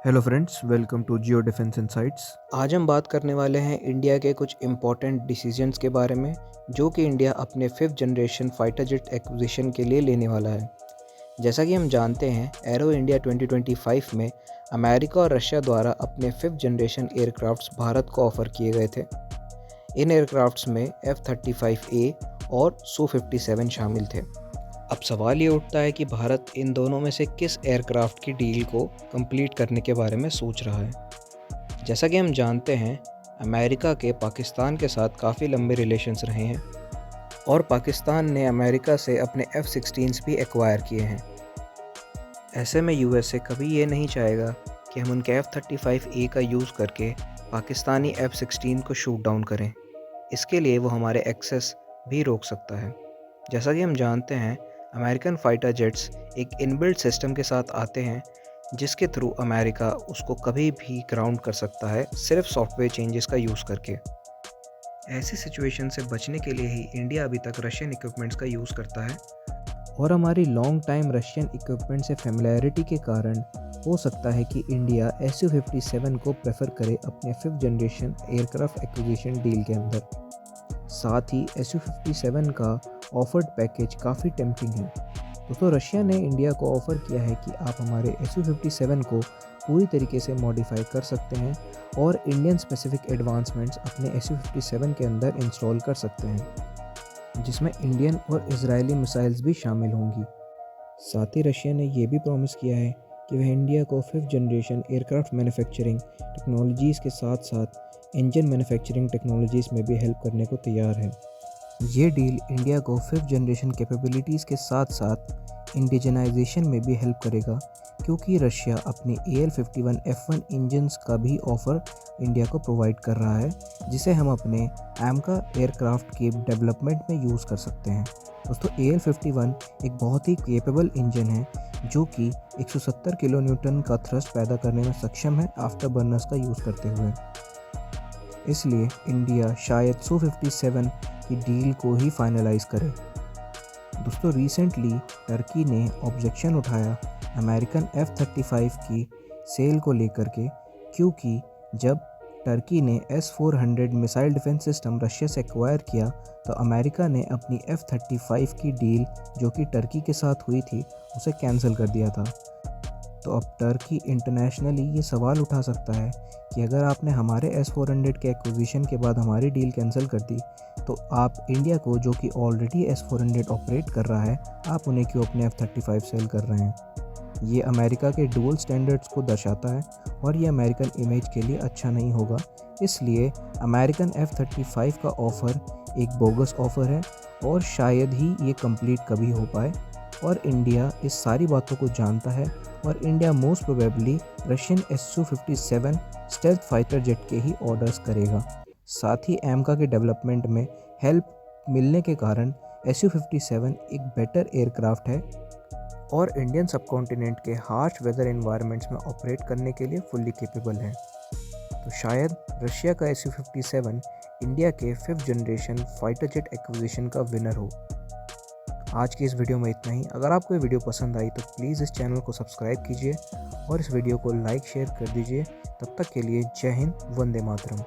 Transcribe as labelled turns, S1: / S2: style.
S1: Hello friends, welcome to Geo Defence Insights.
S2: आज हम बात करने वाले हैं इंडिया के कुछ इम्पोर्टेंट डिसीजंस के बारे में जो कि इंडिया अपने 5th generation fighter jet acquisition के लिए लेने वाला है। जैसा कि हम जानते हैं, एरो इंडिया 2025 में अमेरिका और रशिया द्वारा अपने 5th जनरेशन एयरक्राफ्ट्स भारत को ऑफर किए गए थे। इन एयरक्राफ्ट्स में F-35A और Su-57 शामिल थे। अब सवाल ये उठता है कि भारत इन दोनों में से किस एयरक्राफ्ट की डील को कंप्लीट करने के बारे में सोच रहा है। जैसा कि हम जानते हैं, अमेरिका के पाकिस्तान के साथ काफ़ी लंबे रिलेशंस रहे हैं और पाकिस्तान ने अमेरिका से अपने F-16s भी एक्वायर किए हैं। ऐसे में यूएसए कभी ये नहीं चाहेगा कि हम उनके F-35A का यूज़ करके पाकिस्तानी F-16 को शूट डाउन करें। इसके लिए वो हमारे एक्सेस भी रोक सकता है। जैसा कि हम जानते हैं, अमेरिकन फाइटर जेट्स एक इनबिल्ट सिस्टम के साथ आते हैं जिसके थ्रू अमेरिका उसको कभी भी ग्राउंड कर सकता है, सिर्फ सॉफ्टवेयर चेंजेस का यूज़ करके। ऐसी सिचुएशन से बचने के लिए ही इंडिया अभी तक रशियन इक्विपमेंट्स का यूज़ करता है और हमारी लॉन्ग टाइम रशियन इक्विपमेंट से फेमिलियरिटी के कारण हो सकता है कि इंडिया Su-57 को प्रेफर करे अपने 5th generation aircraft acquisition deal के अंदर। साथ ही Su-57 का ऑफर्ड पैकेज काफ़ी टेम्पटिंग है। दोस्तों, रशिया ने इंडिया को ऑफ़र किया है कि आप हमारे Su-57 को पूरी तरीके से मॉडिफाई कर सकते हैं और इंडियन स्पेसिफिक एडवांसमेंट्स अपने Su-57 के अंदर इंस्टॉल कर सकते हैं, जिसमें इंडियन और इजरायली मिसाइल्स भी शामिल होंगी। साथ ही रशिया ने यह भी प्रॉमिस किया है कि वह इंडिया को 5th generation aircraft manufacturing technologies के साथ साथ इंजन मैन्युफैक्चरिंग टेक्नोलॉजीज़ में भी हेल्प करने को तैयार है। ये डील इंडिया को 5th जनरेशन कैपेबिलिटीज़ के साथ साथ इंडिजनाइजेशन में भी हेल्प करेगा, क्योंकि रशिया अपने AL-51F1 इंजन्स का भी ऑफ़र इंडिया को प्रोवाइड कर रहा है, जिसे हम अपने AMCA एयरक्राफ्ट के डेवलपमेंट में यूज़ कर सकते हैं। दोस्तों, AL-51 एक बहुत ही केपेबल इंजन है जो कि 170 किलो न्यूटन का थ्रस्ट पैदा करने में सक्षम है आफ्टर बर्नर्स का यूज़ करते हुए। इसलिए इंडिया शायद Su-57 की डील को ही फाइनलाइज करे। दोस्तों, रिसेंटली टर्की ने ऑब्जेक्शन उठाया अमेरिकन F-35 की सेल को लेकर के, क्योंकि जब टर्की ने S-400 missile defence system Russia से एक्वायर किया तो अमेरिका ने अपनी F-35 की डील जो कि टर्की के साथ हुई थी उसे कैंसिल कर दिया था। तो अब टर्की इंटरनेशनली ये सवाल उठा सकता है कि अगर आपने हमारे S-400 के एक्विजिशन के बाद हमारी डील कैंसिल कर दी, तो आप इंडिया को, जो कि ऑलरेडी S-400 ऑपरेट कर रहा है, आप उन्हें क्यों अपने F-35 सेल कर रहे हैं। ये अमेरिका के डुअल स्टैंडर्ड्स को दर्शाता है और ये अमेरिकन इमेज के लिए अच्छा नहीं होगा। इसलिए अमेरिकन F-35 का ऑफ़र एक बोगस ऑफ़र है और शायद ही ये कंप्लीट कभी हो पाए, और इंडिया इस सारी बातों को जानता है और India most probably Russian Su-57 stealth fighter jet के ही ऑर्डर्स करेगा। साथ ही AMCA के डेवलपमेंट में हेल्प मिलने के कारण Su-57 एक बेटर एयरक्राफ्ट है और इंडियन सबकॉन्टिनेंट के हार्श वेदर एनवायरनमेंट्स में ऑपरेट करने के लिए फुल्ली केपेबल है। तो शायद रशिया का Su-57 इंडिया के 5th generation fighter jet acquisition का विनर हो। आज की इस वीडियो में इतना ही। अगर आपको ये वीडियो पसंद आई तो प्लीज़ इस चैनल को सब्सक्राइब कीजिए और इस वीडियो को लाइक शेयर कर दीजिए। तब तक के लिए जय हिंद, वंदे मातरम।